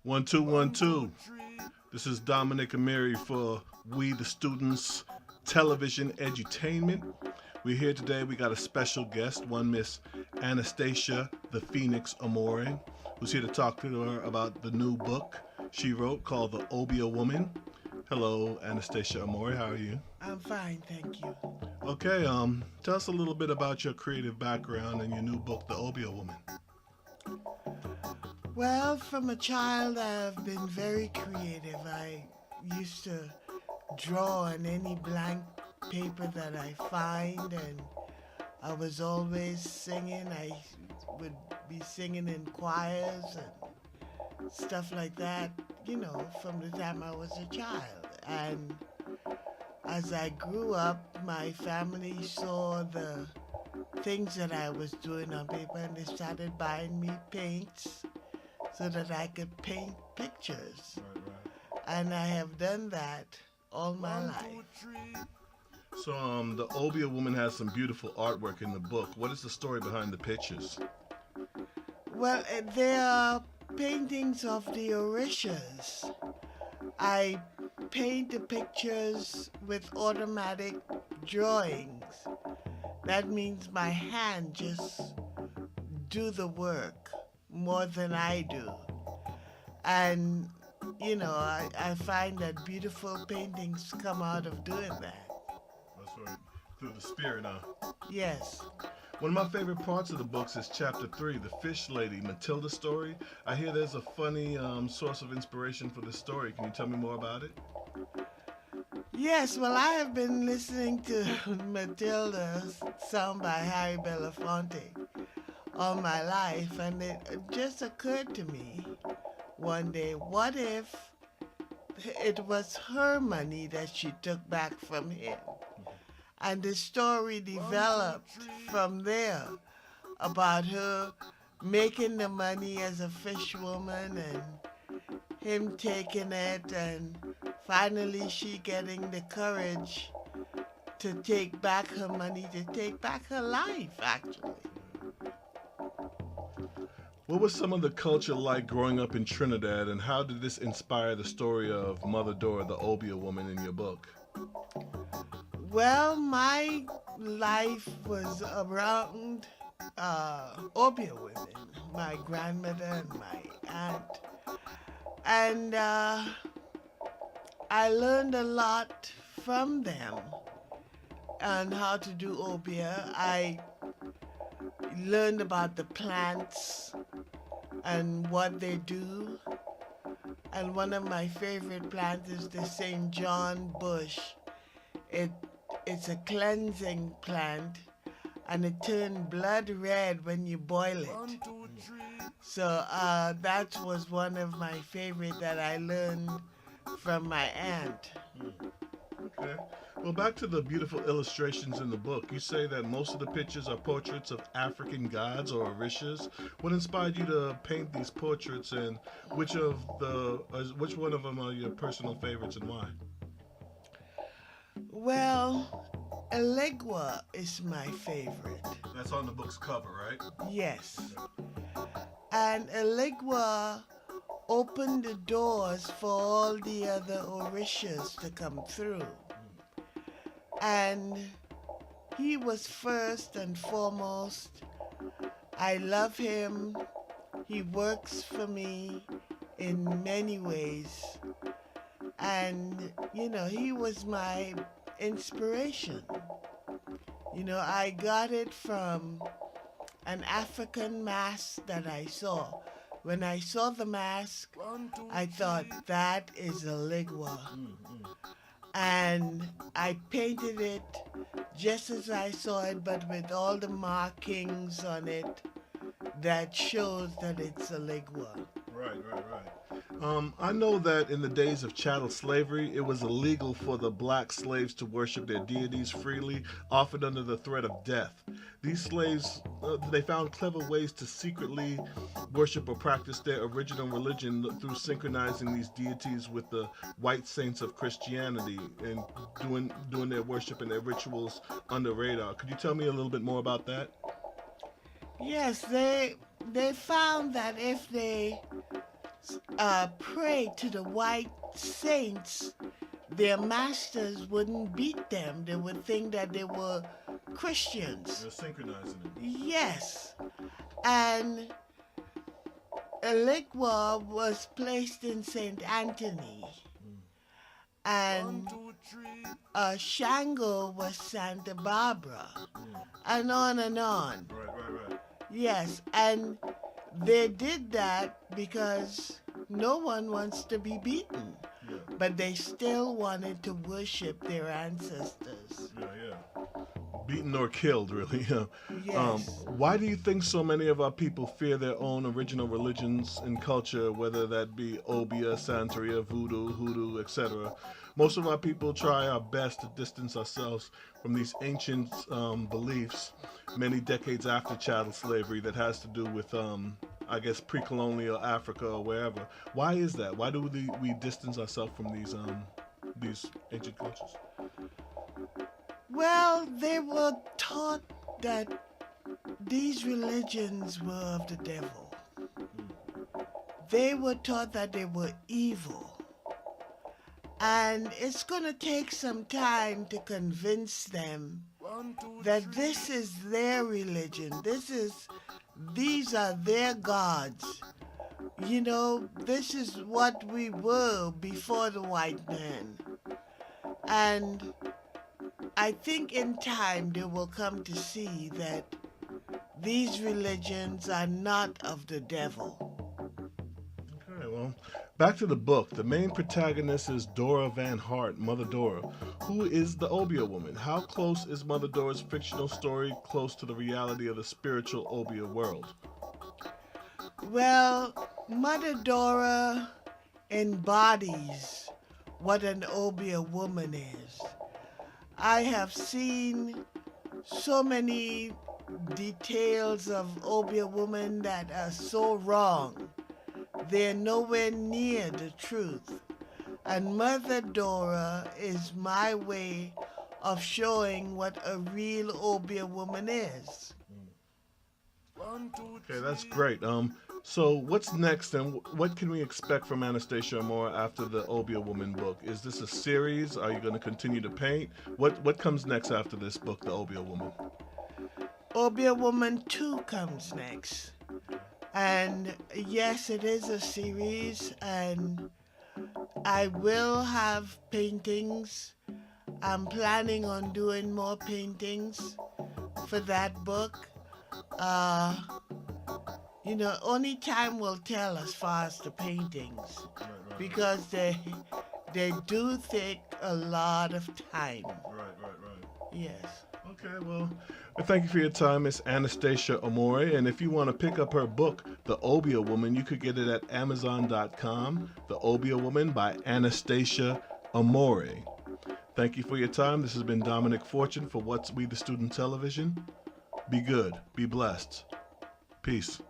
One, two, one, two. This is Dominic Amiri for We the Students Television Edutainment. We're here today. We got a special guest, one Miss Anastasia the Phoenix Armourer, who's here to talk to her about the new book she wrote called The Obeah Woman. Hello, Anastasia Armourer. How are you? I'm fine, thank you. Okay, tell us a little bit about your creative background and your new book, The Obeah Woman. Well, from a child, I've been very creative. I used to draw on any blank paper that I find, and I was always singing. I would be singing in choirs and stuff like that, from the time I was a child. And as I grew up, my family saw the things that I was doing on paper, and they started buying me paints so that I could paint pictures. Right. And I have done that all my life. So, the Obeah Woman has some beautiful artwork in the book. What is the story behind the pictures? Well, they are paintings of the Orishas. I paint the pictures with automatic drawings. That means my hand just do the work more than I do. And, I find that beautiful paintings come out of doing that. That's right. Through the spirit, huh? Yes. One of my favorite parts of the books is Chapter 3, the Fish Lady, Matilda story. I hear there's a funny source of inspiration for this story. Can you tell me more about it? Yes, well, I have been listening to Matilda, sung by Harry Belafonte, all my life, and it just occurred to me one day, what if it was her money that she took back from him? And the story developed from there about her making the money as a fishwoman and him taking it, and finally she getting the courage to take back her money, to take back her life, actually. What was some of the culture like growing up in Trinidad, and how did this inspire the story of Mother Dora, the Obeah Woman, in your book? Well, my life was around Obeah women, my grandmother and my aunt. And I learned a lot from them on how to do Obeah. I learned about the plants and what they do. And one of my favorite plants is the St. John bush. It's a cleansing plant, and it turns blood red when you boil it. 1, 2, 3. So that was one of my favorite that I learned from my aunt. Okay. Well, back to the beautiful illustrations in the book. You say that most of the pictures are portraits of African gods or Orishas. What inspired you to paint these portraits, and which one of them are your personal favorites, and why? Well, Elegua is my favorite. That's on the book's cover, right? Yes. And Elegua opened the doors for all the other Orishas to come through. And he was first and foremost. I love him. He works for me in many ways. And, he was my inspiration. I got it from an African mask that I saw. When I saw the mask, 1, 2, I thought, that is a Ligua. And I painted it just as I saw it, but with all the markings on it that shows that it's a Ligua. Right. I know that in the days of chattel slavery, it was illegal for the black slaves to worship their deities freely, often under the threat of death. These slaves, they found clever ways to secretly worship or practice their original religion through synchronizing these deities with the white saints of Christianity and doing their worship and their rituals under radar. Could you tell me a little bit more about that? Yes, they found that if they pray to the white saints, their masters wouldn't beat them. They would think that they were Christians. They're synchronizing it. Yes. And Eligwa was placed in St. Anthony. And Shango was Santa Barbara. And on and on. Right. Yes, and they did that because no one wants to be beaten. Yeah. But they still wanted to worship their ancestors. Yeah. Beaten or killed, really. Yes. Why do you think so many of our people fear their own original religions and culture, whether that be Obeah, Santeria, Voodoo, Hoodoo, etc.? Most of our people try our best to distance ourselves from these ancient beliefs many decades after chattel slavery that has to do with, I guess, pre-colonial Africa or wherever. Why is that? Why do we distance ourselves from these ancient cultures? Well, they were taught that these religions were of the devil. They were taught that they were evil. And it's going to take some time to convince them that this is their religion. These are their gods. You know, this is what we were before the white man. And I think in time they will come to see that these religions are not of the devil. Okay, well, back to the book. The main protagonist is Dora Van Hart, Mother Dora. Who is the Obeah woman? How close is Mother Dora's fictional story close to the reality of the spiritual Obeah world? Well, Mother Dora embodies what an Obeah woman is. I have seen so many details of Obeah women that are so wrong. They're nowhere near the truth. And Mother Dora is my way of showing what a real Obeah woman is. Okay, that's great. So what's next, and what can we expect from Anastasia Armourer after the Obeah Woman book? Is this a series? Are you going to continue to paint? What comes next after this book, The Obeah Woman? Obeah Woman 2 comes next. And yes, it is a series, and I will have paintings. I'm planning on doing more paintings for that book. You know, only time will tell as far as the paintings, because they do take a lot of time. Right. Yes. Okay, well, thank you for your time, Miss Anastasia Armourer. And if you want to pick up her book, The Obeah Woman, you could get it at Amazon.com. The Obeah Woman by Anastasia Armourer. Thank you for your time. This has been Dominic Fortune for What's We the Student Television. Be good. Be blessed. Peace.